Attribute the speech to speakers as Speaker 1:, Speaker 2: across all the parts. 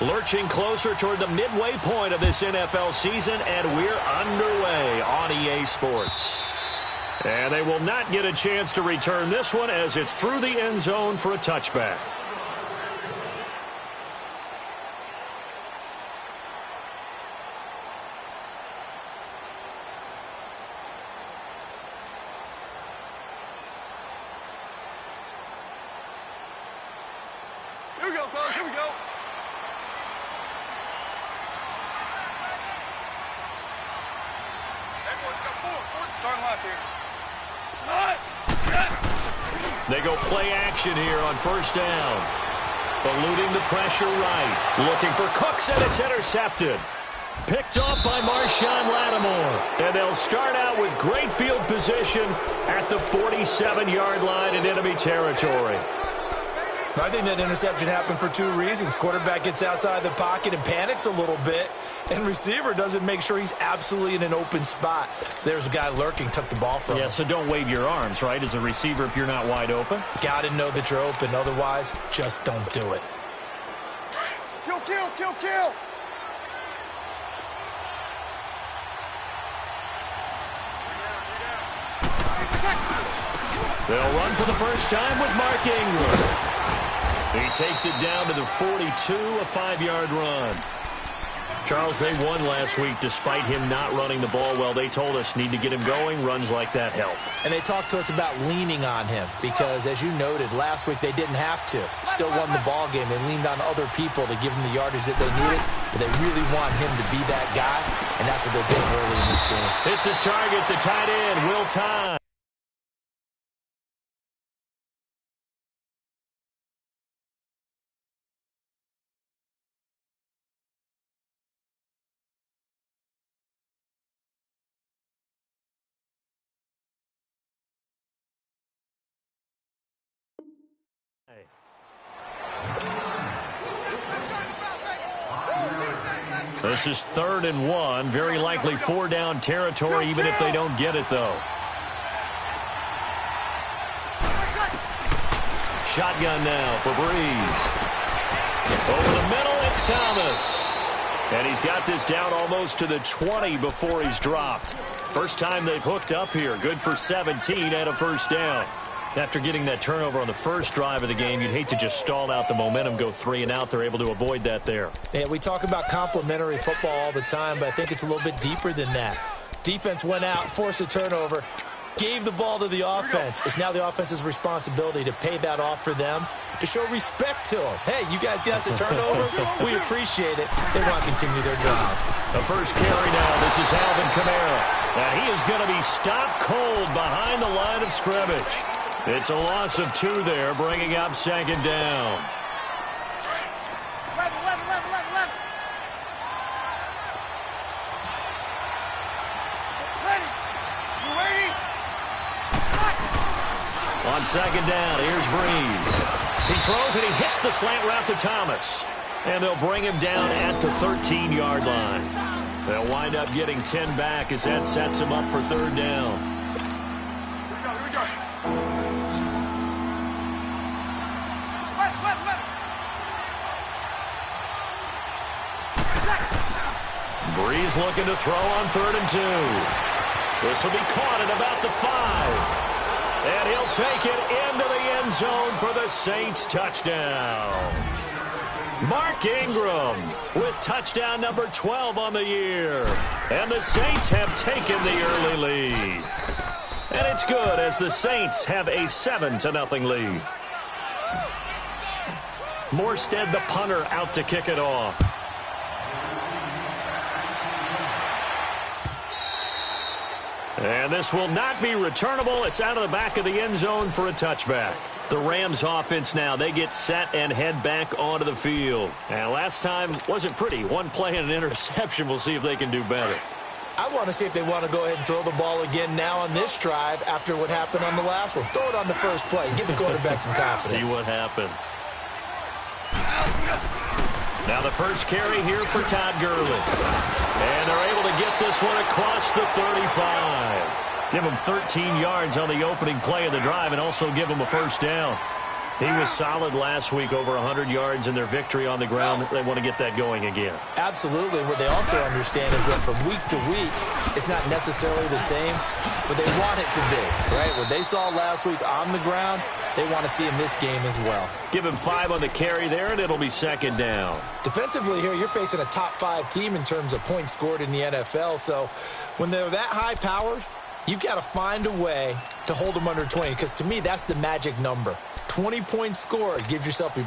Speaker 1: Lurching closer toward the midway point of this NFL season, and we're underway on EA Sports. And they will not get a chance to return this one as it's through the end zone for a touchback.
Speaker 2: Here we go, fellas. Here we go. Starting left here.
Speaker 1: They go play action here on first down. Eluding the pressure right. Looking for Cooks, and it's intercepted. Picked off by Marshawn Lattimore. And they'll start out with great field position at the 47-yard line in enemy territory.
Speaker 3: I think that interception happened for two reasons. Quarterback gets outside the pocket and panics a little bit, and receiver doesn't make sure he's absolutely in an open spot. So there's a guy lurking, took the ball from him.
Speaker 1: Yeah, so don't wave your arms, right, as a receiver if you're not wide open.
Speaker 3: Got to know that you're open. Otherwise, just don't do it.
Speaker 2: Kill, kill, kill, kill.
Speaker 1: They'll run for the first time with Mark Ingram. He takes it down to the 42, a 5-yard run. Charles, they won last week despite him not running the ball well. They told us need to get him going. Runs like that help.
Speaker 3: And they talked to us about leaning on him because, as you noted, last week they didn't have to. Still won the ball game. They leaned on other people to give them the yardage that they needed, but they really want him to be that guy, and that's what they're doing early in this game.
Speaker 1: Hits his target, the tight end, Will Time. This is 3rd and 1. Very likely 4-down territory, even if they don't get it, though. Shotgun now for Breeze. Over the middle, it's Thomas. And he's got this down almost to the 20 before he's dropped. First time they've hooked up here. Good for 17 and a first down. After getting that turnover on the first drive of the game, you'd hate to just stall out the momentum, go 3 and out. They're able to avoid that there.
Speaker 3: Yeah, we talk about complementary football all the time, but I think it's a little bit deeper than that. Defense went out, forced a turnover, gave the ball to the offense. It's now the offense's responsibility to pay that off for them, to show respect to them. Hey, you guys got us a turnover. We appreciate it. They want to continue their drive.
Speaker 1: The first carry now. This is Alvin Kamara. And he is going to be stopped cold behind the line of scrimmage. It's a loss of 2 there, bringing up 2nd down.
Speaker 2: Left. Ready. You ready?
Speaker 1: On 2nd down, here's Breeze. He throws and he hits the slant route to Thomas. And they'll bring him down at the 13-yard line. They'll wind up getting 10 back as that sets him up for 3rd down.
Speaker 2: Here we go.
Speaker 1: Breeze looking to throw on 3rd and 2. This will be caught at about the 5. And he'll take it into the end zone for the Saints touchdown. Mark Ingram with touchdown number 12 on the year. And the Saints have taken the early lead. And it's good as the Saints have a 7-0 lead. Morstead, the punter, out to kick it off. And this will not be returnable. It's out of the back of the end zone for a touchback. The Rams offense now, they get set and head back onto the field. And last time wasn't pretty. One play and an interception. We'll see if they can do better.
Speaker 3: I want to see if they want to go ahead and throw the ball again now on this drive after what happened on the last one. Throw it on the first play. Give the quarterback some confidence.
Speaker 1: See what happens. Now the first carry here for Todd Gurley. And they're able to get this one across the 35. Give them 13 yards on the opening play of the drive and also give them a first down. He was solid last week, over 100 yards in their victory on the ground. They want to get that going again.
Speaker 3: Absolutely. What they also understand is that from week to week, it's not necessarily the same, but they want it to be, right? What they saw last week on the ground, they want to see in this game as well.
Speaker 1: Give him 5 on the carry there, and it'll be second down.
Speaker 3: Defensively here, you're facing a top-5 team in terms of points scored in the NFL, so when they're that high-powered, you've got to find a way to hold them under 20, because to me, that's the magic number. 20 points scored, you give yourself your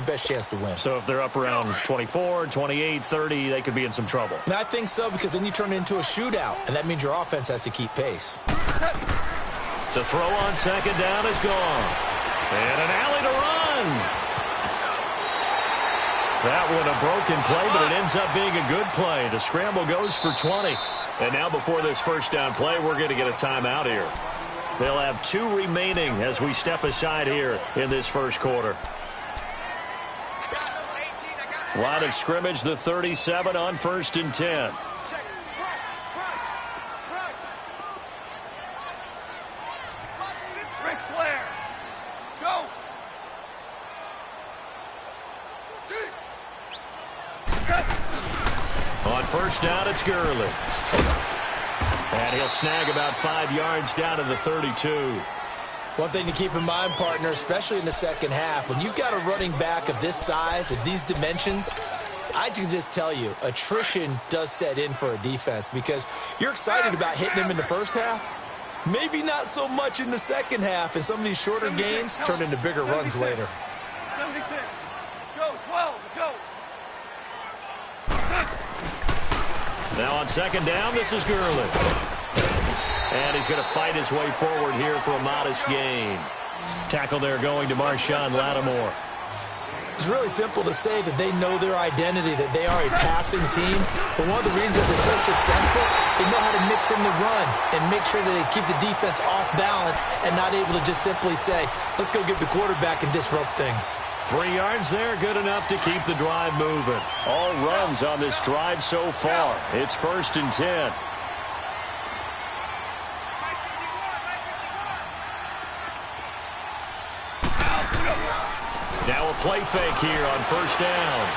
Speaker 3: best chance to win. So
Speaker 1: if they're up around 24, 28, 30, they could be in some trouble.
Speaker 3: And I think so, because then you turn it into a shootout, and that means your offense has to keep pace.
Speaker 1: To throw on second down is gone. And an alley to run. That one a broken play, but it ends up being a good play. The scramble goes for 20. And now before this first down play, we're going to get a timeout here. They'll have 2 remaining as we step aside here in this first quarter. Line of scrimmage, the 37 on 1st and 10.
Speaker 2: Ric Flair. Go.
Speaker 1: On first down, it's Gurley. And he'll snag about 5 yards down to the 32.
Speaker 3: One thing to keep in mind, partner, especially in the second half, when you've got a running back of this size, of these dimensions, I can just tell you, attrition does set in for a defense because you're excited about hitting him in the first half. Maybe not so much in the second half, and some of these shorter gains turn into bigger runs later.
Speaker 2: 76. Let's go. 12. Let's go.
Speaker 1: Now on second down, this is Gurley. And he's going to fight his way forward here for a modest gain. Tackle there going to Marshawn Lattimore.
Speaker 3: It's really simple to say that they know their identity, that they are a passing team. But one of the reasons they're so successful, they know how to mix in the run and make sure that they keep the defense off balance and not able to just simply say, let's go get the quarterback and disrupt things.
Speaker 1: 3 yards there, good enough to keep the drive moving. All runs on this drive so far. It's 1st and 10. Now a play fake here on first down.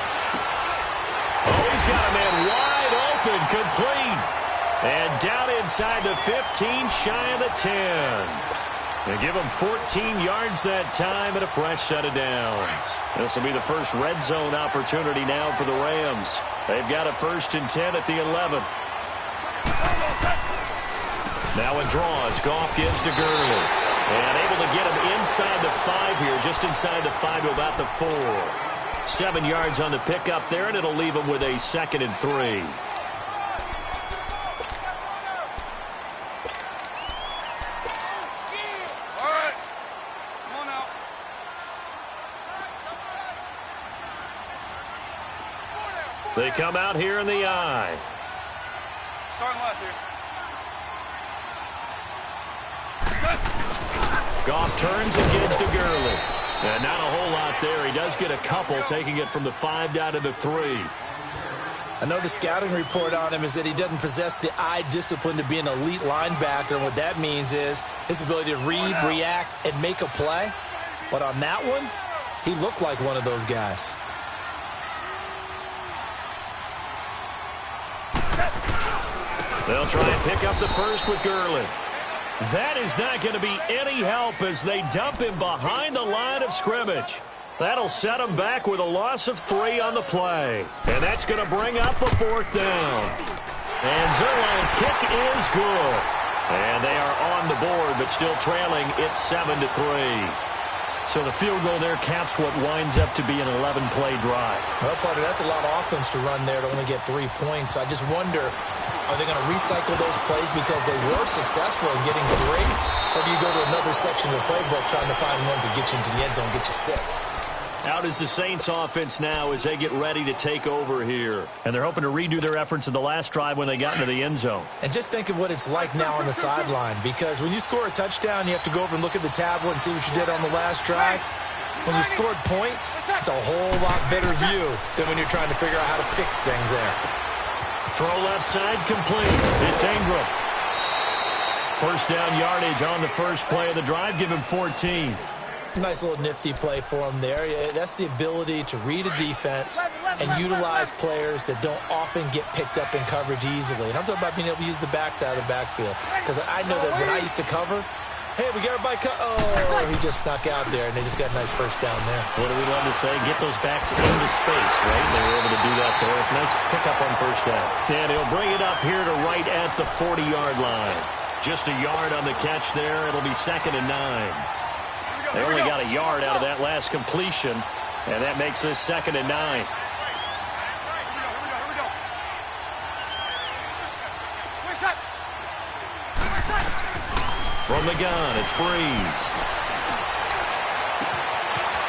Speaker 1: Oh, he's got a man wide open, complete. And down inside the 15, shy of the 10. They give him 14 yards that time and a fresh set of downs. This will be the first red zone opportunity now for the Rams. They've got a 1st and 10 at the 11. Now it draws. Goff gives to Gurley. And able to get him inside the 5 here, just inside the 5 to about the 4. 7 yards on the pickup there, and it'll leave him with a 2nd and 3.
Speaker 2: All right. Come on out.
Speaker 1: They come out here in the eye.
Speaker 2: Starting left here.
Speaker 1: Goff turns and gives to Gurley. And not a whole lot there. He does get a couple, taking it from the 5 down to the 3.
Speaker 3: I know the scouting report on him is that he doesn't possess the eye discipline to be an elite linebacker. And what that means is his ability to read, react, and make a play. But on that one, he looked like one of those guys.
Speaker 1: They'll try and pick up the first with Gurley. That is not going to be any help as they dump him behind the line of scrimmage. That'll set him back with a loss of 3 on the play. And that's going to bring up a 4th down. And Zerline's kick is good. And they are on the board, but still trailing. It's 7-3. So the field goal there caps what winds up to be an 11-play drive.
Speaker 3: Well, partner, that's a lot of offense to run there to only get 3 points. So I just wonder, are they going to recycle those plays because they were successful in getting 3? Or do you go to another section of the playbook trying to find ones that get you into the end zone and get you 6?
Speaker 1: Out is the Saints offense now as they get ready to take over here. And they're hoping to redo their efforts in the last drive when they got into the end zone.
Speaker 3: And just think of what it's like now on the sideline, because when you score a touchdown, you have to go over and look at the tablet and see what you did on the last drive. When you scored points, it's a whole lot better view than when you're trying to figure out how to fix things there.
Speaker 1: Throw left side complete. It's Ingram. First down yardage on the first play of the drive. Give him 14.
Speaker 3: Nice little nifty play for him there. Yeah, that's the ability to read a defense and utilize players that don't often get picked up in coverage easily. And I'm talking about being able to use the backside of the backfield. Because I know that when I used to cover, hey, we got everybody oh, he just snuck out there, and they just got a nice first down there.
Speaker 1: What do we love to say? Get those backs into space, right? They were able to do that there. Nice pickup on first down. And he'll bring it up here to right at the 40-yard line. Just a yard on the catch there. It'll be 2nd and 9. They only got a yard out of that last completion, and that makes this 2nd and 9. From the gun, it's Breeze.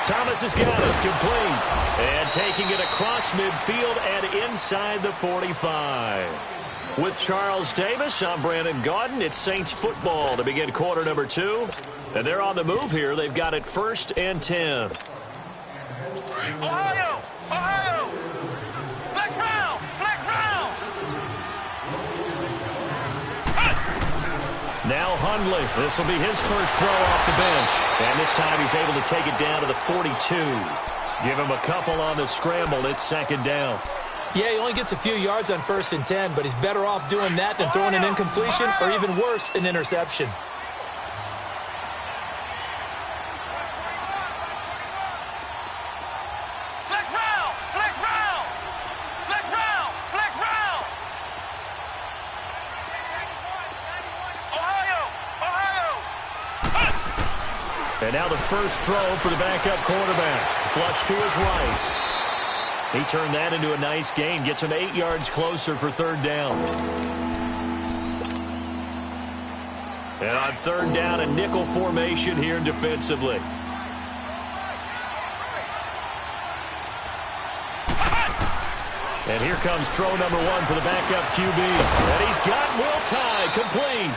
Speaker 1: Thomas has got it, complete. And taking it across midfield and inside the 45. With Charles Davis, I'm Brandon Gaudin. It's Saints football to begin quarter number 2. And they're on the move here. They've got it 1st and 10.
Speaker 2: Ohio! Ohio! Flex round! Flex round!
Speaker 1: Now Hundley. This will be his first throw off the bench. And this time he's able to take it down to the 42. Give him a couple on the scramble. It's 2nd down.
Speaker 3: Yeah, he only gets a few yards on 1st and 10, but he's better off doing that than throwing an incompletion or even worse, an interception.
Speaker 1: And now the first throw for the backup quarterback. Flush to his right. He turned that into a nice gain. Gets him 8 yards closer for 3rd down. And on 3rd down, a nickel formation here defensively. And here comes throw number 1 for the backup QB. And he's got Will Tye complete.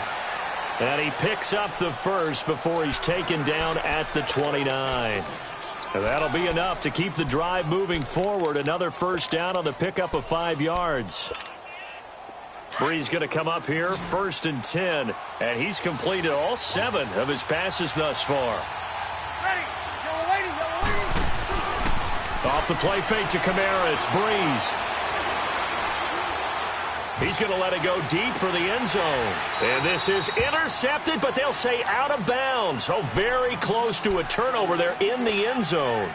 Speaker 1: And he picks up the first before he's taken down at the 29. And that'll be enough to keep the drive moving forward. Another first down on the pickup of 5 yards. Bree's going to come up here, 1st and 10. And he's completed all 7 of his passes thus far.
Speaker 2: Ready! Yellow lady! Yellow lady!
Speaker 1: Off the play fake to Kamara, it's Breeze. He's going to let it go deep for the end zone. And this is intercepted, but they'll say out of bounds. Oh, very close to a turnover there in the end zone.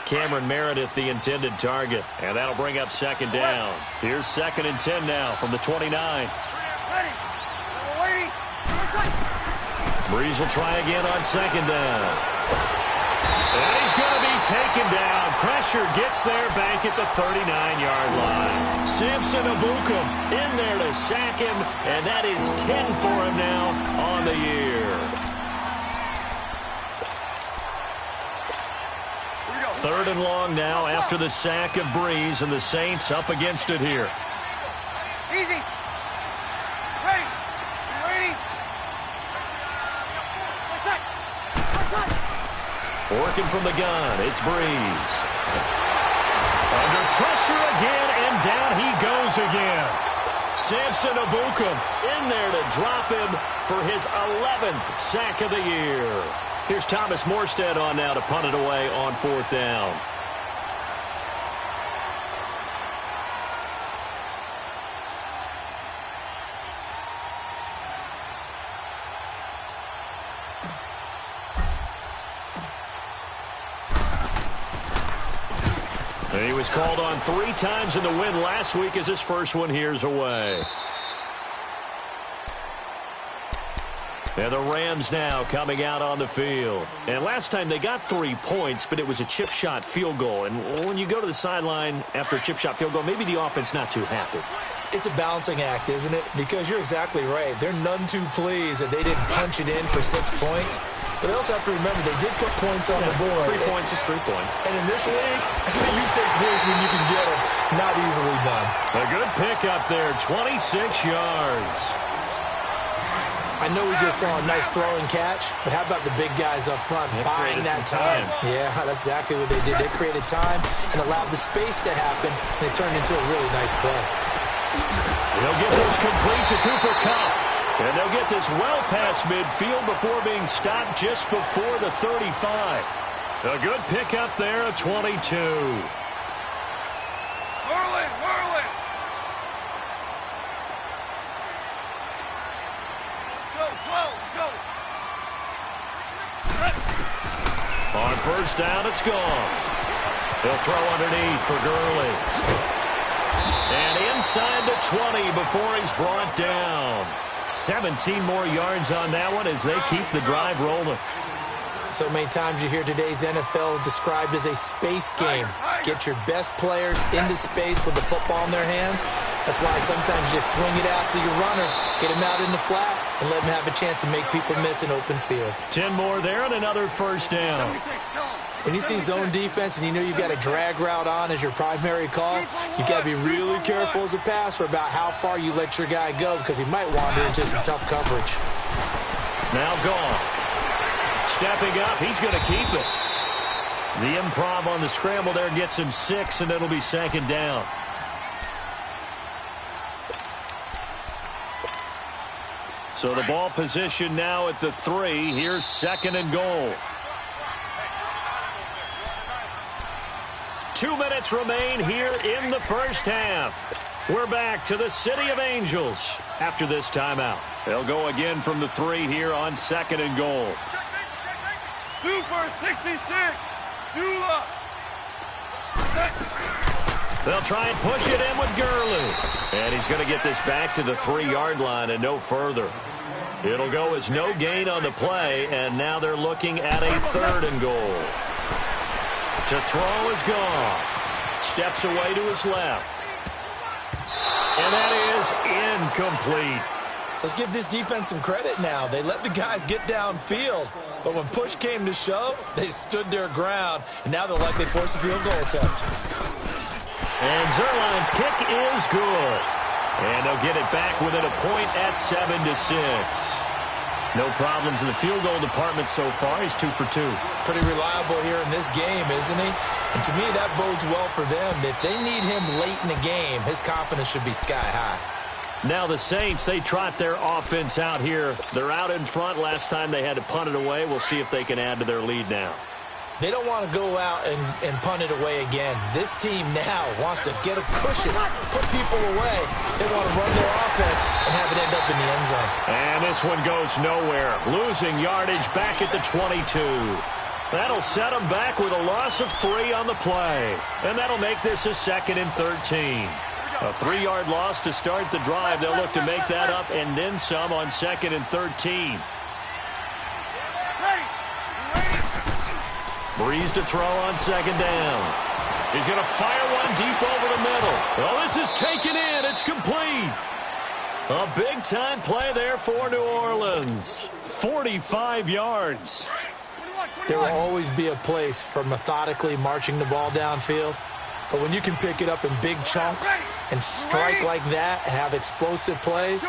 Speaker 1: Cameron Meredith, the intended target. And that'll bring up 2nd down. Here's 2nd and 10 now from the 29.
Speaker 2: Ready! Lady!
Speaker 1: Breeze will try again on 2nd down. And he's going to be taken down. Pressure gets there back at the 39-yard line. Samson Abukum in there to sack him, and that is 10 for him now on the year. 3rd and long now after the sack of Breeze, and the Saints up against it here.
Speaker 2: Easy! Ready! Ready!
Speaker 1: Working from the gun, it's Breeze. Under pressure again, and down he goes again. Samson Abukum in there to drop him for his 11th sack of the year. Here's Thomas Morstead on now to punt it away on 4th down. And he was called on 3 times in the win last week as his first one here's away. And the Rams now coming out on the field. And last time they got 3 points, but it was a chip shot field goal. And when you go to the sideline after a chip shot field goal, maybe the offense not too happy.
Speaker 3: It's a balancing act, isn't it? Because you're exactly right. They're none too pleased that they didn't punch it in for 6 points. But they also have to remember they did put points on the board.
Speaker 1: 3 points is 3 points.
Speaker 3: And in this league, you take points when you can get them. Not easily done.
Speaker 1: A good pickup there, 26 yards.
Speaker 3: I know we just saw a nice throwing catch, but how about the big guys up front buying that time? Yeah, that's exactly what they did. They created time and allowed the space to happen, and it turned into a really nice play.
Speaker 1: He'll get this complete to Cooper Kupp. And they'll get this well past midfield before being stopped just before the 35. A good pickup there at 22.
Speaker 2: Whirling, whirling. Go.
Speaker 1: On first down, it's gone. He'll throw underneath for Gurley. And inside the 20 before he's brought down. 17 more yards on that one as they keep the drive rolling.
Speaker 3: So many times you hear today's NFL described as a space game. Get your best players into space with the football in their hands. That's why sometimes you swing it out to your runner, get him out in the flat, and let him have a chance to make people miss an open field.
Speaker 1: 10 more there and another first down.
Speaker 3: When you see zone defense and you know you've got a drag route on as your primary call, you got to be really careful as a passer about how far you let your guy go because he might wander into some tough coverage.
Speaker 1: Now gone. Stepping up, he's going to keep it. The improv on the scramble there gets him 6, and it'll be second down. So the ball position now at the 3. Here's second and goal. 2 minutes remain here in the first half. We're back to the City of Angels after this timeout. They'll go again from the 3 here on second and goal.
Speaker 2: Super 66.
Speaker 1: They'll try and push it in with Gurley. And he's going to get this back to the 3-yard line and no further. It'll go as no gain on the play, and now they're looking at a third and goal. To throw is Goff. Steps away to his left. And that is incomplete.
Speaker 3: Let's give this defense some credit now. They let the guys get downfield, but when push came to shove, they stood their ground, and now they'll likely force a field goal attempt.
Speaker 1: And Zerline's kick is good. And they'll get it back within a point at 7-6. No problems in the field goal department so far. He's 2 for 2.
Speaker 3: Pretty reliable here in this game, isn't he? And to me, that bodes well for them. If they need him late in the game, his confidence should be sky high.
Speaker 1: Now the Saints, they trot their offense out here. They're out in front. Last time they had to punt it away. We'll see if they can add to their lead now.
Speaker 3: They don't want to go out and punt it away again. This team now wants to get a cushion, put people away. They want to run their offense and have it end up in the end zone.
Speaker 1: And this one goes nowhere. Losing yardage back at the 22. That'll set them back with a loss of 3 on the play. And that'll make this a 2nd and 13. A 3-yard loss to start the drive. They'll look to make that up and then some on 2nd and 13. Breeze to throw on second down. He's going to fire one deep over the middle. Oh, this is taken in. It's complete. A big-time play there for New Orleans. 45 yards.
Speaker 3: There will always be a place for methodically marching the ball downfield. But when you can pick it up in big chunks and strike like that, have explosive plays,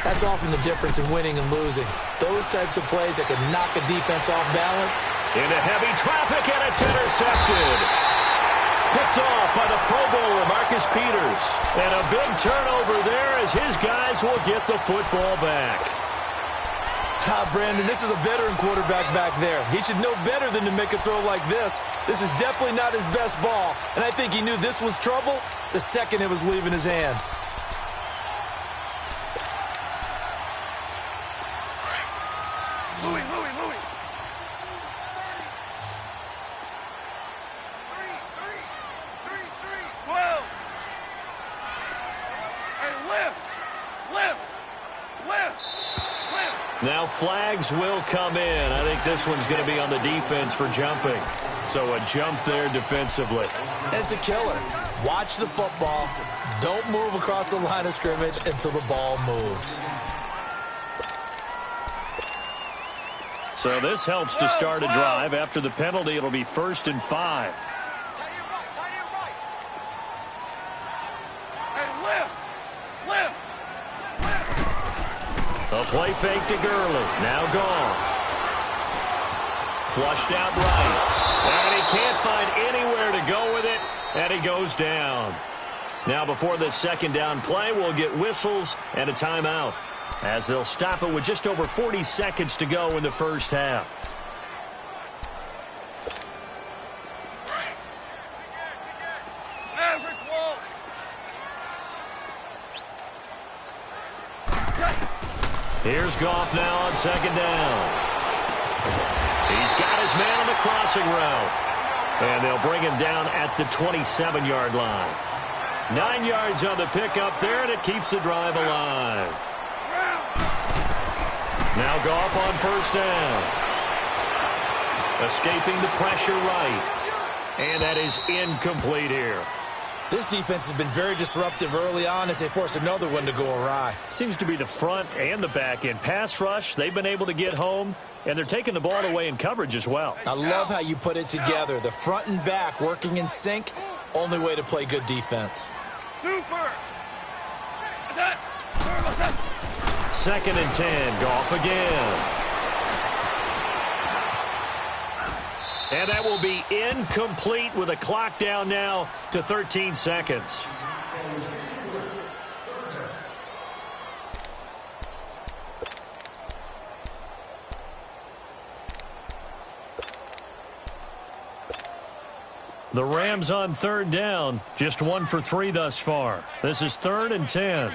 Speaker 3: that's often the difference in winning and losing. Those types of plays that can knock a defense off balance.
Speaker 1: Into heavy traffic, and it's intercepted. Picked off by the Pro Bowler, Marcus Peters. And a big turnover there as his guys will get the football back.
Speaker 3: Brandon, this is a veteran quarterback back there. He should know better than to make a throw like this. This is definitely not his best ball, and I think he knew this was trouble the second it was leaving his hand.
Speaker 2: Louis. 12. And lift.
Speaker 1: Now flags will come in. I think this one's going to be on the defense for jumping. So a jump there defensively.
Speaker 3: And it's a killer. Watch the football. Don't move across the line of scrimmage until the ball moves.
Speaker 1: So this helps to start a drive. After the penalty, it'll be 1st and 5. A play fake to Gurley. Now gone. Flushed out right. And he can't find anywhere to go with it. And he goes down. Now before this second down play, we'll get whistles and a timeout. as they'll stop it with just over 40 seconds to go in the first half. Here's Goff now on second down. He's got his man on the crossing route. And they'll bring him down at the 27-yard line. 9 yards on the pickup there, and it keeps the drive alive. Now Goff on first down. Escaping the pressure right. And that is incomplete here.
Speaker 3: This defense has been very disruptive early on as they force another one to go awry.
Speaker 1: Seems to be the front and the back end. Pass rush, they've been able to get home, and they're taking the ball away in coverage as well.
Speaker 3: I love how you put it together. The front and back working in sync, only way to play good defense.
Speaker 1: Second and 10, Goff again. And that will be incomplete with a clock down now to 13 seconds. The Rams on third down, just 1 for 3 thus far. This is 3rd and 10.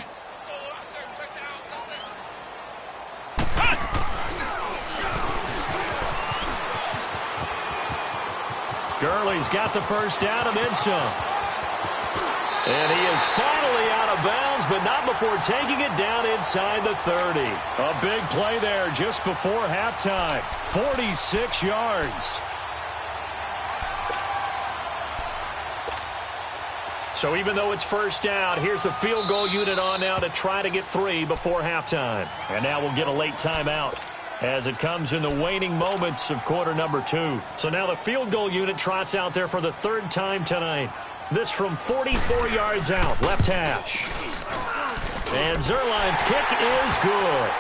Speaker 1: Gurley's got the first down and then some. And he is finally out of bounds, but not before taking it down inside the 30. A big play there just before halftime. 46 yards. So even though it's first down, here's the field goal unit on now to try to get 3 before halftime. And now we'll get a late timeout as it comes in the waning moments of quarter number 2. So now the field goal unit trots out there for the 3rd time tonight. This from 44 yards out, left hash. And Zerline's kick is good.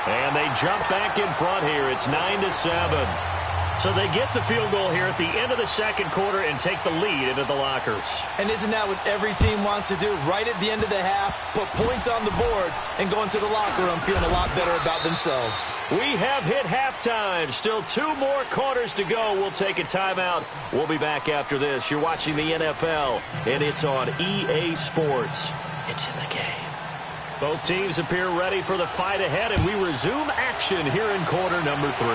Speaker 1: And they jump back in front here. It's 9-7. So they get the field goal here at the end of the second quarter and take the lead into the lockers.
Speaker 3: And isn't that what every team wants to do? Right at the end of the half, put points on the board, and go into the locker room feeling a lot better about themselves.
Speaker 1: We have hit halftime. Still 2 more quarters to go. We'll take a timeout. We'll be back after this. You're watching the NFL, and it's on EA Sports. It's in the game. Both teams appear ready for the fight ahead, and we resume action here in quarter number 3.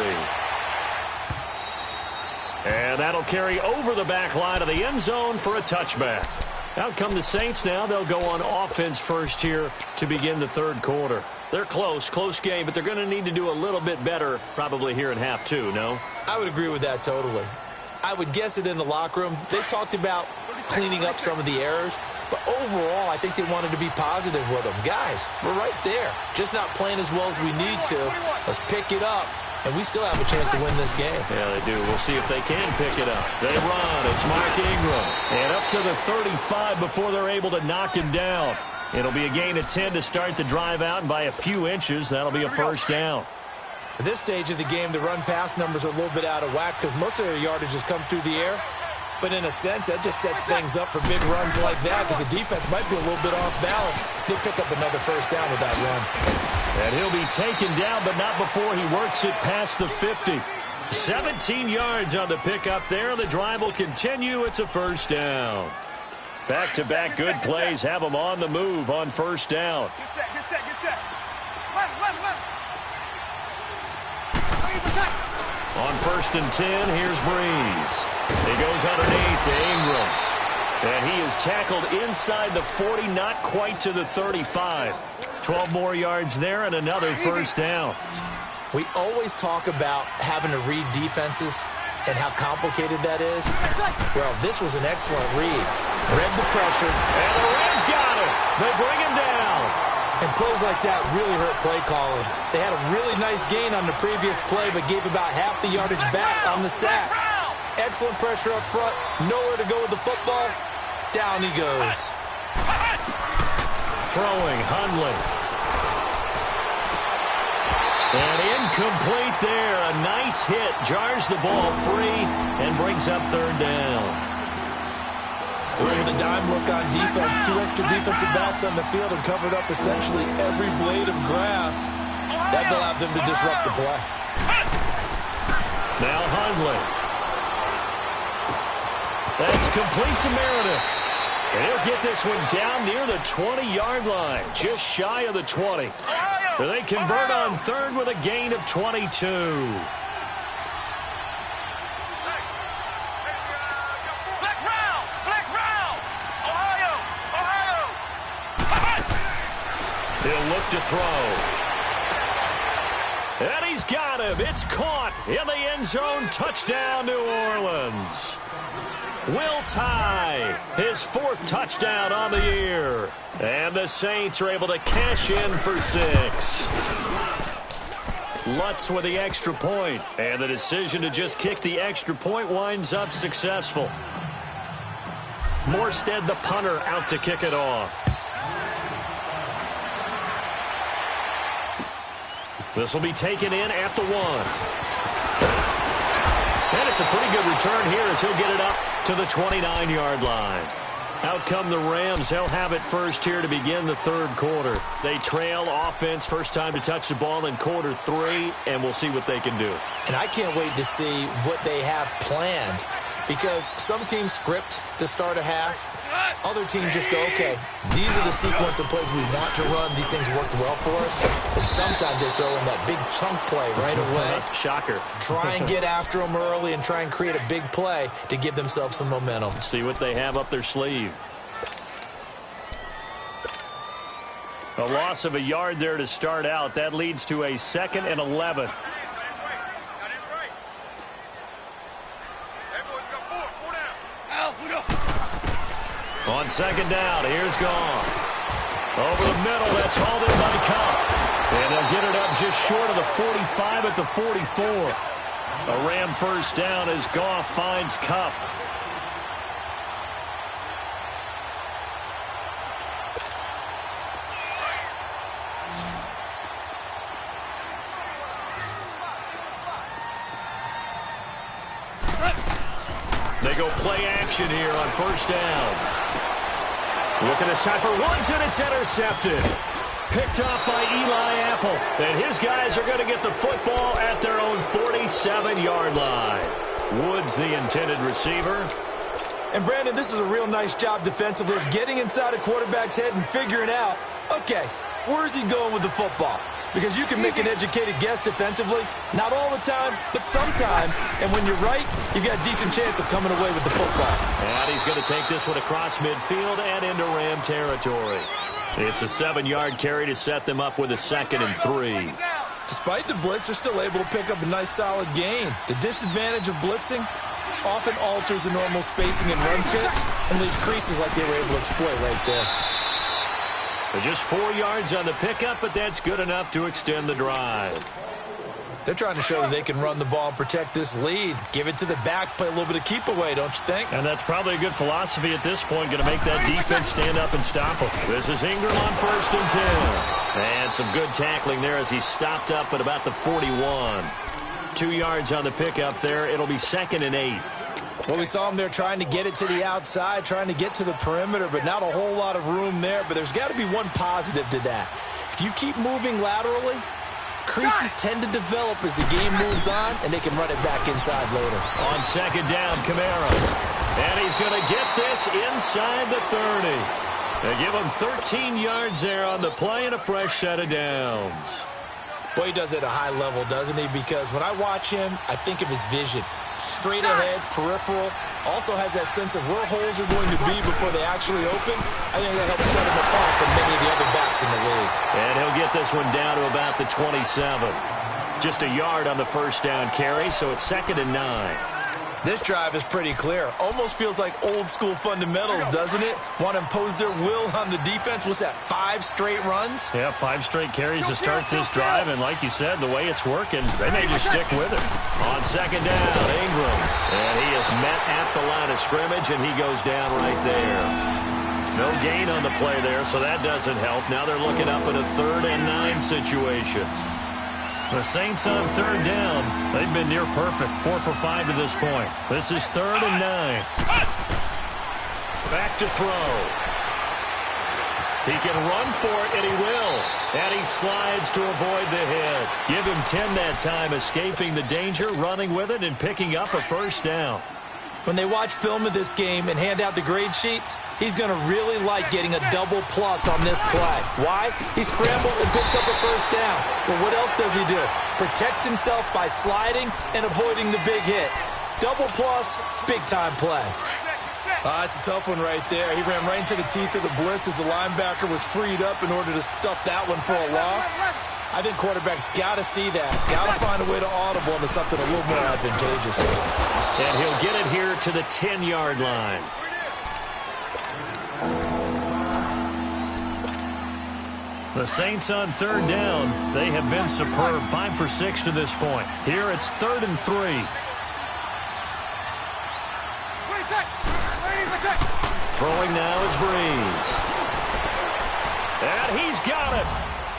Speaker 1: And that'll carry over the back line of the end zone for a touchback. Out come the Saints now. They'll go on offense first here to begin the 3rd quarter. They're close game, but they're going to need to do a little bit better probably here in half 2, no?
Speaker 3: I would agree with that totally. I would guess it in the locker room. They talked about cleaning up some of the errors, but overall I think they wanted to be positive with them. Guys, we're right there. Just not playing as well as we need to. Let's pick it up. And we still have a chance to win this game.
Speaker 1: Yeah, they do. We'll see if they can pick it up. They run. It's Mark Ingram. And up to the 35 before they're able to knock him down. It'll be a gain of 10 to start the drive out, and by a few inches, that'll be a first down.
Speaker 3: At this stage of the game, the run-pass numbers are a little bit out of whack because most of their yardage has come through the air. But in a sense, that just sets things up for big runs like that because the defense might be a little bit off balance. They pick up another first down with that run.
Speaker 1: And he'll be taken down, but not before he works it past the 50. 17 yards on the pickup there. The drive will continue. It's a first down. Back-to-back good plays have them on the move on first down.
Speaker 2: Get set.
Speaker 1: On 1st and 10, here's Breeze. He goes underneath to Ingram. And he is tackled inside the 40, not quite to the 35. 12 more yards there and another first down.
Speaker 3: We always talk about having to read defenses and how complicated that is. Well, this was an excellent read. Read the pressure.
Speaker 1: And the Rams got him. They bring him down.
Speaker 3: And plays like that really hurt play calling. They had a really nice gain on the previous play, but gave about half the yardage back on the sack. Excellent pressure up front. Nowhere to go with the football. Down he goes.
Speaker 1: Throwing, Hundley. And incomplete there. A nice hit. Jars the ball free and brings up 3rd down.
Speaker 3: With a dime look on defense, 2 extra defensive backs on the field and covered up essentially every blade of grass. they'll have them to disrupt the play.
Speaker 1: Now Hundley. That's complete to Meredith. And he'll get this one down near the 20-yard line, just shy of the 20. They convert on third with a gain of 22. He'll look to throw. And he's got him. It's caught in the end zone. Touchdown, New Orleans. Will Tye, his 4th touchdown on the year. And the Saints are able to cash in for 6. Lutz with the extra point. And the decision to just kick the extra point winds up successful. Morstead, the punter, out to kick it off. This will be taken in at the 1. And it's a pretty good return here as he'll get it up to the 29-yard line. Out come the Rams. They'll have it first here to begin the third quarter. They trail offense, first time to touch the ball in quarter 3, and we'll see what they can do.
Speaker 3: And I can't wait to see what they have planned, because some teams script to start a half. Other teams just go, okay, these are the sequence of plays we want to run. These things worked well for us. And sometimes they throw in that big chunk play right away.
Speaker 1: Shocker.
Speaker 3: Try and get after them early and try and create a big play to give themselves some momentum.
Speaker 1: See what they have up their sleeve. A loss of a yard there to start out. That leads to a 2nd and 11. On 2nd down, here's Goff. Over the middle, that's hauled in by Cup. And they'll get it up just short of the 45 at the 44. A Ram first down as Goff finds Cup. They go play action here on first down. Looking this time for Woods, and it's intercepted. Picked up by Eli Apple. And his guys are going to get the football at their own 47-yard line. Woods, the intended receiver.
Speaker 3: And, Brandon, this is a real nice job defensively of getting inside a quarterback's head and figuring out, okay, where's he going with the football? Because you can make an educated guess defensively. Not all the time, but sometimes. And when you're right, you've got a decent chance of coming away with the football.
Speaker 1: And he's going to take this one across midfield and into Ram territory. It's a 7-yard carry to set them up with a 2nd and 3.
Speaker 3: Despite the blitz, they're still able to pick up a nice solid gain. The disadvantage of blitzing often alters the normal spacing and run fits and leaves creases like they were able to exploit right there.
Speaker 1: They're just 4 yards on the pickup, but that's good enough to extend the drive.
Speaker 3: They're trying to show that they can run the ball and protect this lead. Give it to the backs, play a little bit of keep away, don't you think?
Speaker 1: And that's probably a good philosophy at this point, going to make that defense stand up and stop them. This is Ingram on 1st and 10. And some good tackling there as he stopped up at about the 41. 2 yards on the pickup there. It'll be 2nd and 8.
Speaker 3: Well, we saw him there trying to get it to the outside, trying to get to the perimeter, but not a whole lot of room there. But there's got to be one positive to that. If you keep moving laterally, creases tend to develop as the game moves on, and they can run it back inside later.
Speaker 1: On 2nd down, Kamara. And he's going to get this inside the 30. They give him 13 yards there on the play and a fresh set of downs.
Speaker 3: Boy, he does it at a high level, doesn't he? Because when I watch him, I think of his vision. Straight ahead, peripheral, also has that sense of where holes are going to be before they actually open. I think that helps set him apart from many of the other backs in the league.
Speaker 1: And he'll get this one down to about the 27. Just a yard on the first down carry, so it's 2nd and 9.
Speaker 3: This drive is pretty clear. Almost feels like old-school fundamentals, doesn't it? Want to impose their will on the defense. What's that, 5 straight runs?
Speaker 1: Yeah, 5 straight carries to start this drive, and like you said, the way it's working, they may just stick with it. On 2nd down, Ingram. And he is met at the line of scrimmage, and he goes down right there. No gain on the play there, so that doesn't help. Now they're looking up at a 3rd and 9 situation. The Saints on 3rd down. They've been near perfect. 4 for 5 to this point. This is 3rd and 9. Back to throw. He can run for it, and he will. And he slides to avoid the hit. Give him 10 that time, escaping the danger, running with it, and picking up a first down.
Speaker 3: When they watch film of this game and hand out the grade sheets, he's going to really like getting a double plus on this play. Why? He scrambled and picks up a first down. But what else does he do? Protects himself by sliding and avoiding the big hit. Double plus, big-time play.
Speaker 4: It's a tough one right there. He ran right into the teeth of the blitz as the linebacker was freed up in order to stuff that one for a loss. I think quarterbacks got to see that. Got to find a way to audible into something a little more advantageous.
Speaker 1: And he'll get it here to the 10-yard line. The Saints on third down. They have been superb. 5 for 6 to this point. Here it's 3rd and 3. Throwing now is Breeze. And he's got it.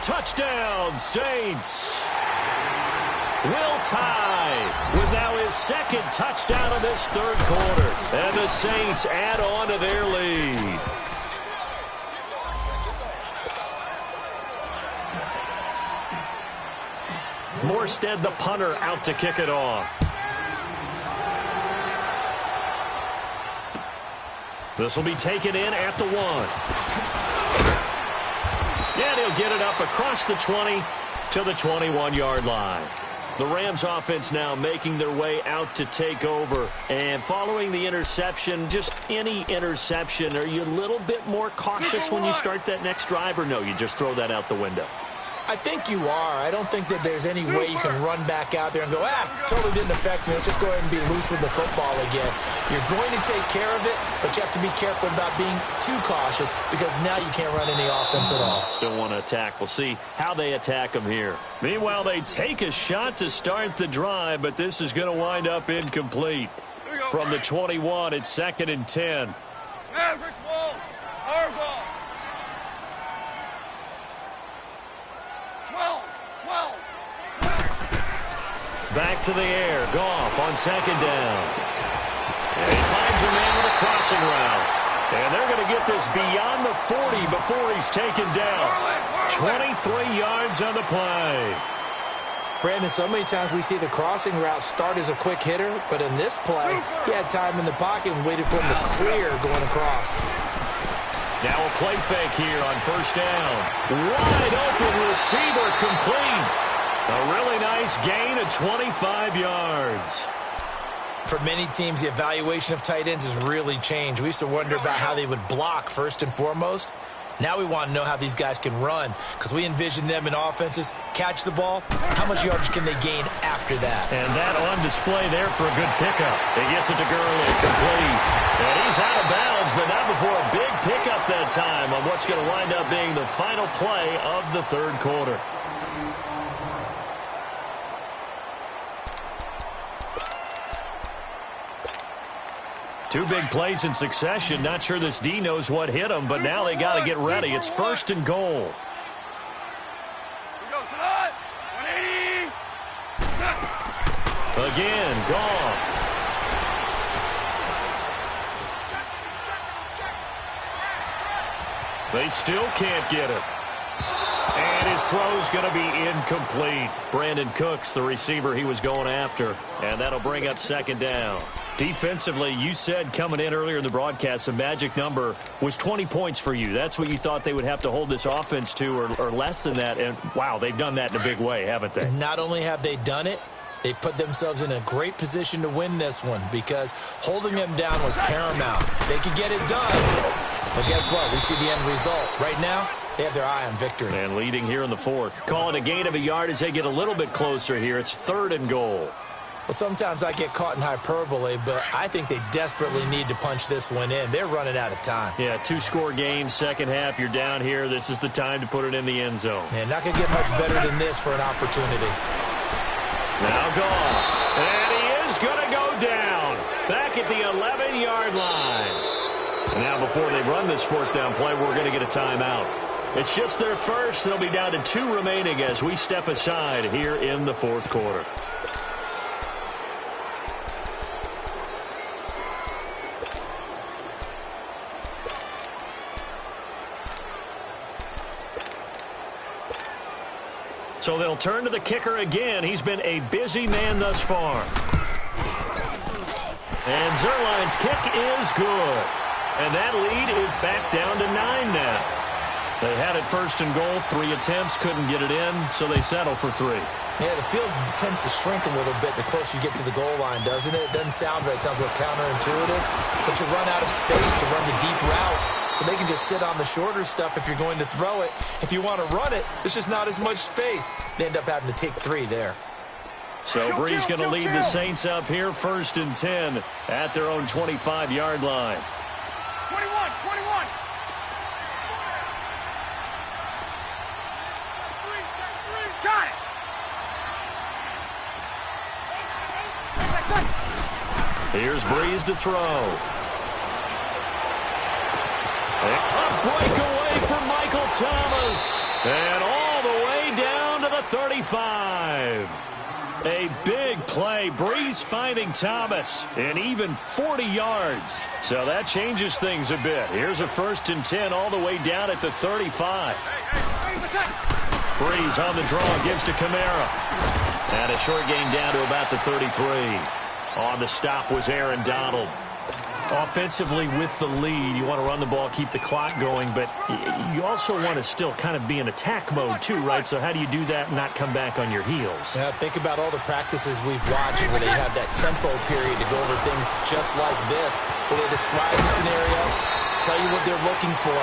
Speaker 1: Touchdown, Saints. Will tie with now his second touchdown of this third quarter. And the Saints add on to their lead. Morstead, the punter, out to kick it off. This will be taken in at the 1. And he'll get it up across the 20 to the 21-yard line. The Rams offense now making their way out to take over. And following the interception, just any interception, are you a little bit more cautious when you start that next drive, or no, you just throw that out the window?
Speaker 3: I think you are. I don't think that there's any way you can run back out there and go, totally didn't affect me. Let's just go ahead and be loose with the football again. You're going to take care of it, but you have to be careful about being too cautious because now you can't run any offense at all.
Speaker 1: Still want to attack. We'll see how they attack them here. Meanwhile, they take a shot to start the drive, but this is going to wind up incomplete. From the 21, it's 2nd and 10.
Speaker 2: Maverick ball. Our ball. 12.
Speaker 1: Back to the air. Goff on 2nd down. And he finds a man with a crossing route. And they're going to get this beyond the 40 before he's taken down. 23 yards on the play.
Speaker 3: Brandon, so many times we see the crossing route start as a quick hitter, but in this play, he had time in the pocket and waited for him to clear going across.
Speaker 1: Now a play fake here on 1st down. Wide open receiver complete. A really nice gain of 25 yards.
Speaker 3: For many teams, the evaluation of tight ends has really changed. We used to wonder about how they would block first and foremost. Now we want to know how these guys can run because we envision them in offenses, catch the ball, how much yardage can they gain after that?
Speaker 1: And that on display there for a good pickup. He gets it to Gurley, complete. And he's out of bounds, but not before a big pickup that time on what's going to wind up being the final play of the third quarter. Two big plays in succession. Not sure this D knows what hit him, but now they got to get ready. It's 1st and goal. Again, Goff. They still can't get it. And his throw's going to be incomplete. Brandon Cooks, the receiver he was going after. And that'll bring up 2nd down. Defensively, you said coming in earlier in the broadcast, the magic number was 20 points for you. That's what you thought they would have to hold this offense to or less than that. And, wow, they've done that in a big way, haven't they?
Speaker 3: Not only have they done it, they put themselves in a great position to win this one because holding them down was paramount. They could get it done. But guess what? We see the end result. Right now, they have their eye on victory.
Speaker 1: And leading here in the 4th. Calling a gain of a yard as they get a little bit closer here. It's 3rd and goal.
Speaker 3: Well, sometimes I get caught in hyperbole, but I think they desperately need to punch this one in. They're running out of time.
Speaker 1: Yeah, 2-score game, second half. You're down here. This is the time to put it in the end zone.
Speaker 3: Man, not going to get much better than this for an opportunity.
Speaker 1: Now Goff. And he is going to go down. Back at the 11-yard line. Now before they run this 4th down play, we're going to get a timeout. It's just their first. They'll be down to 2 remaining as we step aside here in the 4th quarter. So they'll turn to the kicker again. He's been a busy man thus far. And Zerline's kick is good. And that lead is back down to 9 now. They had it first and goal, 3 attempts, couldn't get it in, so they settle for 3.
Speaker 3: Yeah, the field tends to shrink a little bit the closer you get to the goal line, doesn't it? It doesn't sound right. It sounds a little counterintuitive. But you run out of space to run the deep routes, so they can just sit on the shorter stuff if you're going to throw it. If you want to run it, there's just not as much space. They end up having to take 3 there.
Speaker 1: So Bree's going to lead the Saints up here, 1st and 10 at their own 25-yard line.
Speaker 2: 21. Got it.
Speaker 1: Here's Breeze to throw. A breakaway for Michael Thomas. And all the way down to the 35. A big play. Breeze finding Thomas. And even 40 yards. So that changes things a bit. Here's a 1st and 10 all the way down at the 35. Breeze on the draw. Gives to Kamara. And a short gain down to about the 33. On the stop was Aaron Donald. Offensively with the lead, you want to run the ball, keep the clock going, but you also want to still kind of be in attack mode too, right? So how do you do that and not come back on your heels?
Speaker 3: Yeah, think about all the practices we've watched where they have that tempo period to go over things just like this, where they describe the scenario, tell you what they're looking for,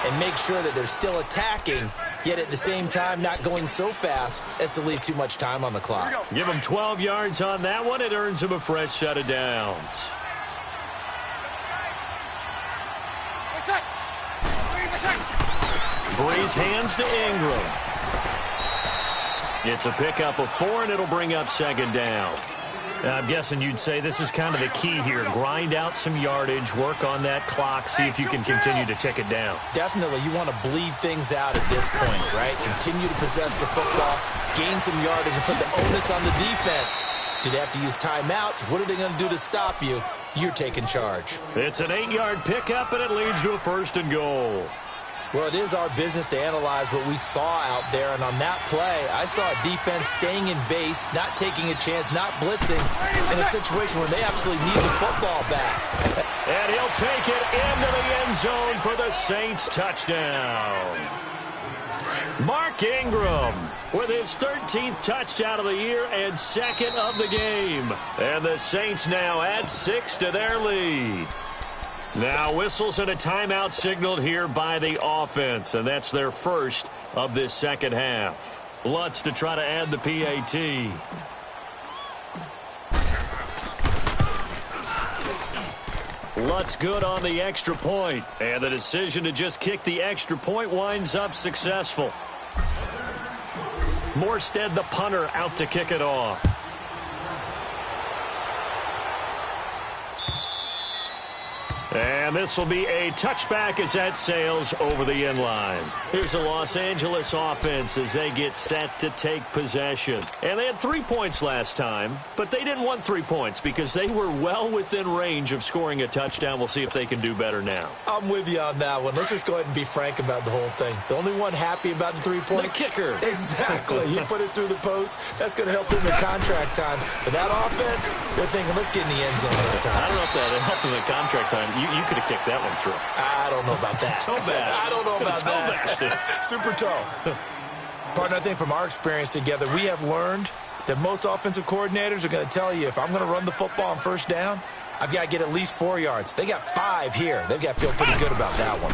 Speaker 3: and make sure that they're still attacking, yet at the same time not going so fast as to leave too much time on the clock.
Speaker 1: Give them 12 yards on that one. It earns them a fresh set of downs. Breeze hands to Ingram. It's a pickup of 4, and it'll bring up 2nd down. I'm guessing you'd say this is kind of the key here. Grind out some yardage, work on that clock, see if you can continue to tick it down.
Speaker 3: Definitely, you want to bleed things out at this point, right? Continue to possess the football, gain some yardage, and put the onus on the defense. Do they have to use timeouts? What are they going to do to stop you? You're taking charge.
Speaker 1: It's an 8-yard pickup, and it leads to a 1st and goal.
Speaker 3: Well, it is our business to analyze what we saw out there, and on that play, I saw a defense staying in base, not taking a chance, not blitzing, in a situation where they absolutely need the football back.
Speaker 1: And he'll take it into the end zone for the Saints touchdown. Mark Ingram with his 13th touchdown of the year and 2nd of the game. And the Saints now add 6 to their lead. Now whistles and a timeout signaled here by the offense, and that's their first of this second half. Lutz to try to add the PAT. Lutz good on the extra point, and the decision to just kick the extra point winds up successful. Morstead, the punter, out to kick it off. And this will be a touchback as that sails over the end line. Here's the Los Angeles offense as they get set to take possession. And they had 3 points last time, but they didn't want 3 points because they were well within range of scoring a touchdown. We'll see if they can do better now.
Speaker 3: I'm with you on that one. Let's just go ahead and be frank about the whole thing. The only one happy about the 3-point?
Speaker 1: The kicker.
Speaker 3: Exactly. He put it through the post. That's going to help him in contract time. But that offense, they're thinking, let's get in the end zone this time.
Speaker 1: I don't know if that helped him in contract time. You could have kicked that one through.
Speaker 3: I don't know about that.
Speaker 1: Toe bash.
Speaker 3: I don't know about that. Super toe. Partner, I think from our experience together, we have learned that most offensive coordinators are going to tell you, if I'm going to run the football on 1st down, I've got to get at least 4 yards. They got 5 here. They've got to feel pretty good about that one.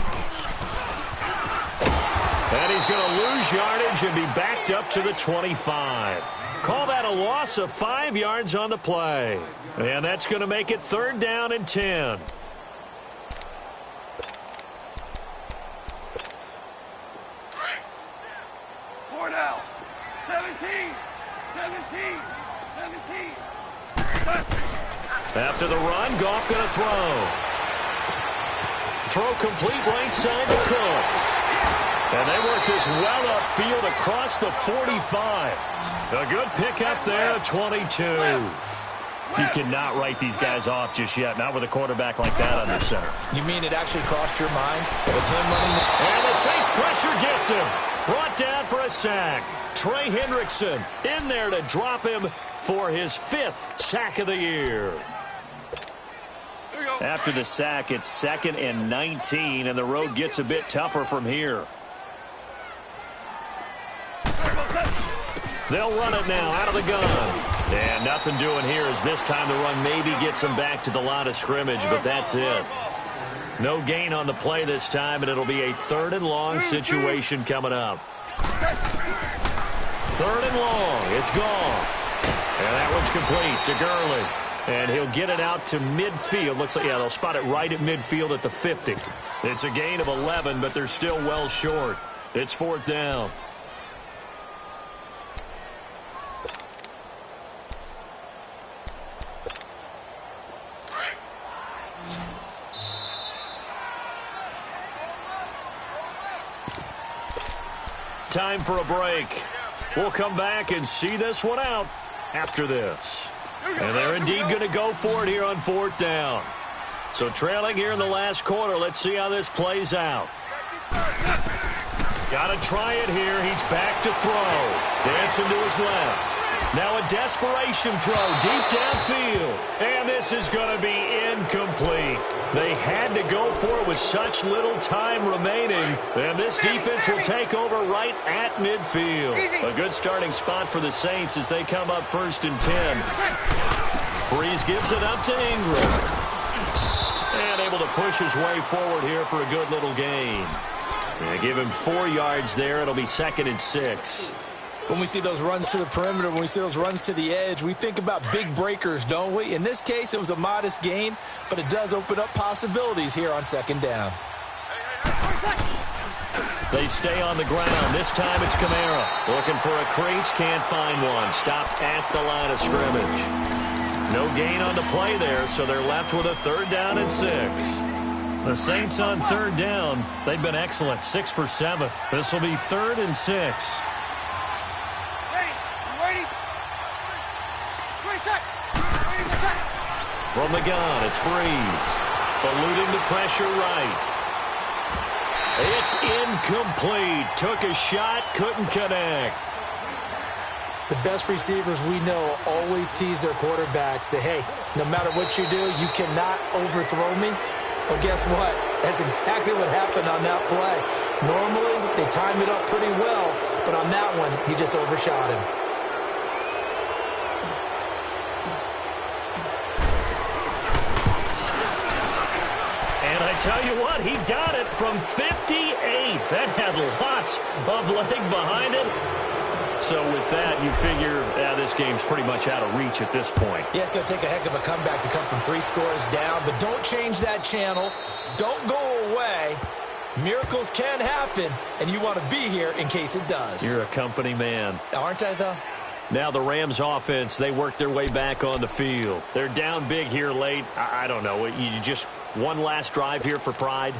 Speaker 1: And he's going to lose yardage and be backed up to the 25. Call that a loss of 5 yards on the play. And that's going to make it 3rd down and 10.
Speaker 2: Now. 17.
Speaker 1: After the run, Goff going to throw. Throw complete right side to Cooks. And they work this well upfield across the 45. A good pickup there, 22. You cannot write these guys off just yet, not with a quarterback like that under center.
Speaker 3: You mean it actually crossed your mind with him running?
Speaker 1: And the Saints pressure gets him. Brought down for a sack. Trey Hendrickson in there to drop him for his 5th sack of the year. After the sack, it's 2nd and 19, and the road gets a bit tougher from here. They'll run it now out of the gun. And nothing doing here as this time the run maybe gets them back to the line of scrimmage, but that's it. No gain on the play this time, and it'll be a 3rd and long situation coming up. 3rd and long. It's gone. And that one's complete to Gurley. And he'll get it out to midfield. Looks like, yeah, they'll spot it right at midfield at the 50. It's a gain of 11, but they're still well short. It's 4th down. Time for a break. We'll come back and see this one out after this. And they're indeed going to go for it here on 4th down. So trailing here in the last quarter. Let's see how this plays out. Got to try it here. He's back to throw. Dancing to his left. Now a desperation throw deep downfield. And this is going to be incomplete. They had to go for it with such little time remaining. And this defense will take over right at midfield. A good starting spot for the Saints as they come up 1st and 10. Breeze gives it up to Ingram. And able to push his way forward here for a good little gain. They give him 4 yards there. It'll be 2nd and 6.
Speaker 3: When we see those runs to the perimeter, when we see those runs to the edge, we think about big breakers, don't we? In this case, it was a modest gain, but it does open up possibilities here on 2nd down.
Speaker 1: They stay on the ground. This time it's Kamara. Looking for a crease, can't find one. Stopped at the line of scrimmage. No gain on the play there, so they're left with a 3rd down and 6. The Saints on 3rd down, they've been excellent, 6 for 7. This will be 3rd and 6. From the gun, it's Breeze. Eluding the pressure right. It's incomplete. Took a shot, couldn't connect.
Speaker 3: The best receivers we know always tease their quarterbacks. Say, hey, no matter what you do, you cannot overthrow me. Well, guess what? That's exactly what happened on that play. Normally, they time it up pretty well, but on that one, he just overshot him.
Speaker 1: I tell you what, he got it from 58. That had lots of leg behind it. So with that, you figure this game's pretty much out of reach at this point.
Speaker 3: Yeah, it's going to take a heck of a comeback to come from 3 scores down, but don't change that channel. Don't go away. Miracles can happen, and you want to be here in case it does.
Speaker 1: You're a company man.
Speaker 3: Aren't I, though?
Speaker 1: Now the Rams offense, they work their way back on the field. They're down big here late. I don't know. You just one last drive here for pride?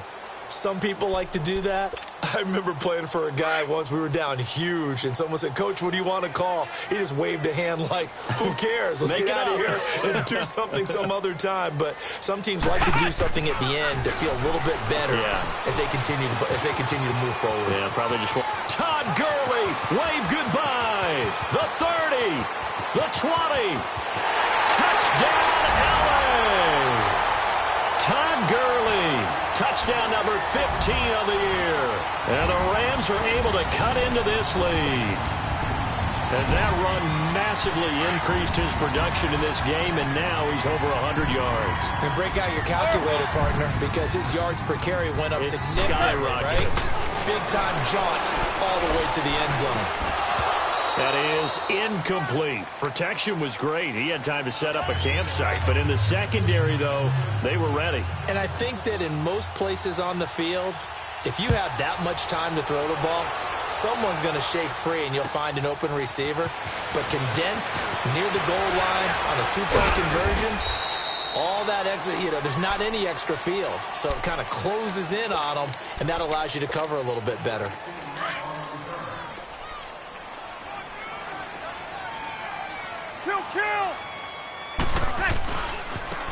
Speaker 3: Some people like to do that. I remember playing for a guy once. We were down huge, and someone said, Coach, what do you want to call? He just waved a hand like, who cares? Let's get out of here and do something some other time. But some teams like to do something at the end to feel a little bit better as they continue to move forward.
Speaker 1: Yeah, probably just Todd Gurley, wave goodbye. The 30, the 20, touchdown LA. Todd Gurley, touchdown number 15 of the year. And the Rams are able to cut into this lead. And that run massively increased his production in this game, and now he's over 100 yards.
Speaker 3: And break out your calculator, partner, because his yards per carry went up significantly, right? Big-time jaunt all the way to the end zone.
Speaker 1: That is incomplete. Protection was great. He had time to set up a campsite. But in the secondary, though, they were ready.
Speaker 3: And I think that in most places on the field, if you have that much time to throw the ball, someone's going to shake free and you'll find an open receiver. But condensed near the goal line on a 2-point conversion, all that exit, there's not any extra field. So it kind of closes in on them, and that allows you to cover a little bit better.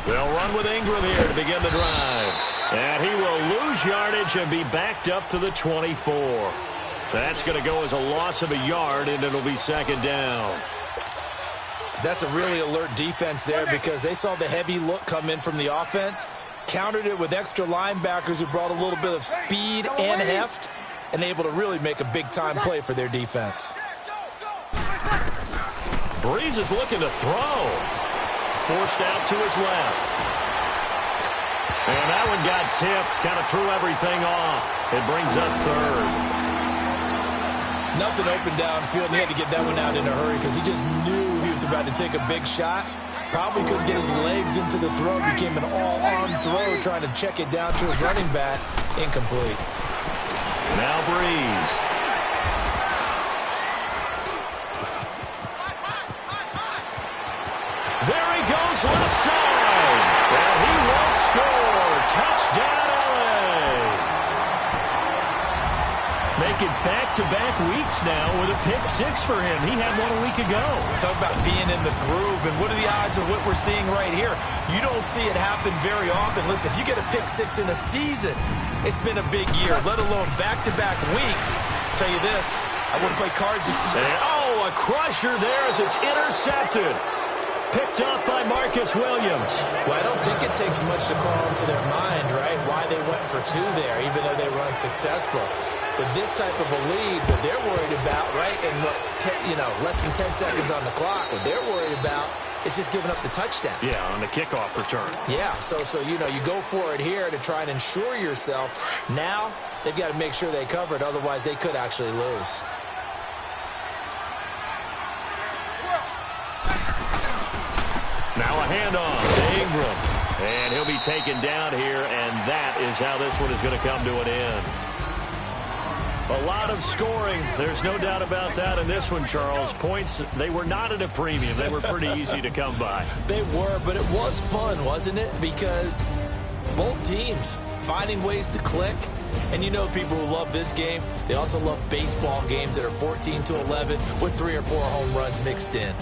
Speaker 1: They'll run with Ingram here to begin the drive. And he will lose yardage and be backed up to the 24. That's going to go as a loss of a yard, and it'll be second down.
Speaker 3: That's a really alert defense there because they saw the heavy look come in from the offense, countered it with extra linebackers who brought a little bit of speed and heft, and able to really make a big-time play for their defense.
Speaker 1: Breeze is looking to throw. Forced out to his left. And that one got tipped, kind of threw everything off. It brings up third.
Speaker 3: Nothing open downfield, and he had to get that one out in a hurry because he just knew he was about to take a big shot. Probably couldn't get his legs into the throw. Became an all-arm throw trying to check it down to his running back. Incomplete.
Speaker 1: Now Breeze. There he goes left side. And he will score. Touchdown, LA. Making back-to-back weeks now with a pick six for him. He had one a week ago.
Speaker 3: Talk about being in the groove, and what are the odds of what we're seeing right here? You don't see it happen very often. Listen, if you get a pick six in a season, it's been a big year, let alone back-to-back weeks. I'll tell you this, I wouldn't play cards.
Speaker 1: A crusher there as it's intercepted. Picked up by Marcus Williams.
Speaker 3: Well, I don't think it takes much to crawl into their mind, right, why they went for two there, even though they were unsuccessful. With this type of a lead, what they're worried about, right, and less than 10 seconds on the clock, what they're worried about is just giving up the touchdown.
Speaker 1: Yeah, on the kickoff return.
Speaker 3: Yeah, so you go for it here to try and ensure yourself. Now they've got to make sure they cover it, otherwise they could actually lose.
Speaker 1: Now a handoff to Ingram. And he'll be taken down here, and that is how this one is going to come to an end. A lot of scoring. There's no doubt about that in this one, Charles. Points, they were not at a premium. They were pretty easy to come by.
Speaker 3: They were, but it was fun, wasn't it? Because both teams finding ways to click. And you know people who love this game, they also love baseball games that are 14-11 with 3 or 4 home runs mixed in.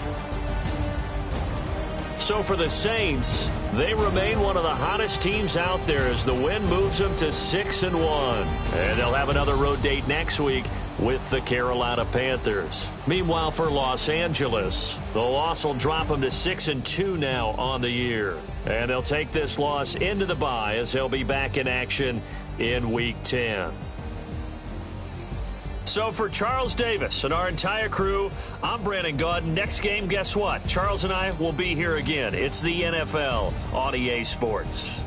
Speaker 1: So for the Saints, they remain one of the hottest teams out there as the win moves them to 6-1. And they'll have another road date next week with the Carolina Panthers. Meanwhile, for Los Angeles, the loss will drop them to 6-2 now on the year. And they'll take this loss into the bye as they'll be back in action in Week 10. So for Charles Davis and our entire crew, I'm Brandon Gaudin. Next game, guess what? Charles and I will be here again. It's the NFL on EA Sports.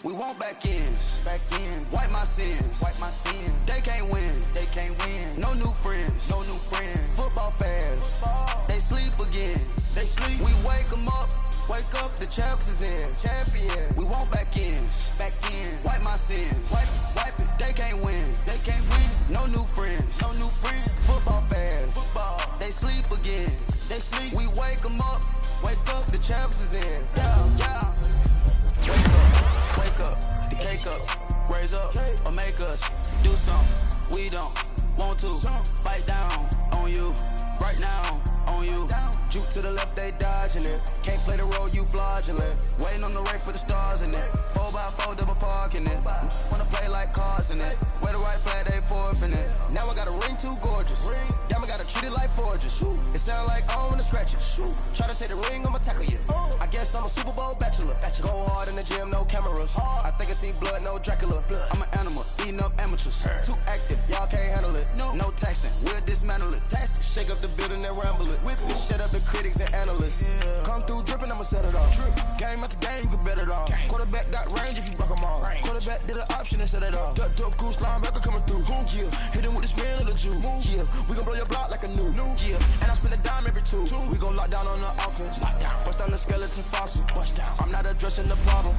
Speaker 5: We want back ends. Wipe my sins. They can't win. No new friends. Football fans. They sleep again. We wake them up. The champs is in. We want back ends. Wipe my sins. Wipe it. They can't win. No new friends. Football fans. They sleep again. We wake them up. The champs is in. Yeah. Wake up, the cake up, raise up, or make us do something we don't want to. Bite down on you, right now on you. Juke to the left, they dodging it. Can't play the role, you fraudulent. Waiting on the race for the stars in it. 4x4 double parking it. Wanna play like cars in it. Wear the white flag, they forfeit it. Now I got a ring too gorgeous. Damn, I gotta treat it like forges. It sound like I wanna scratch it. Try to take the ring, I'ma tackle you. I guess I'm a Super Bowl bachelor. Go hard in the gym, no cameras. I think I see blood, no Dracula. I'm an animal, eating up amateurs. Too active, y'all can't handle it. No taxing, we'll dismantle it. Shake up the building and ramble it. Shut up the critics and analysts. Come through dripping, I'ma set it off. Game after game, you can bet it off. Quarterback got range if you broke them all. Quarterback did an option and set it off. Duck goose linebacker coming through. Yeah, hit him with the spin of the Jew. Yeah, we gon' blow your block like a new. Yeah, and I spend a dime every two. We gon' lock down on the offense. Bust down the skeleton fossil. I'm not addressing the problem.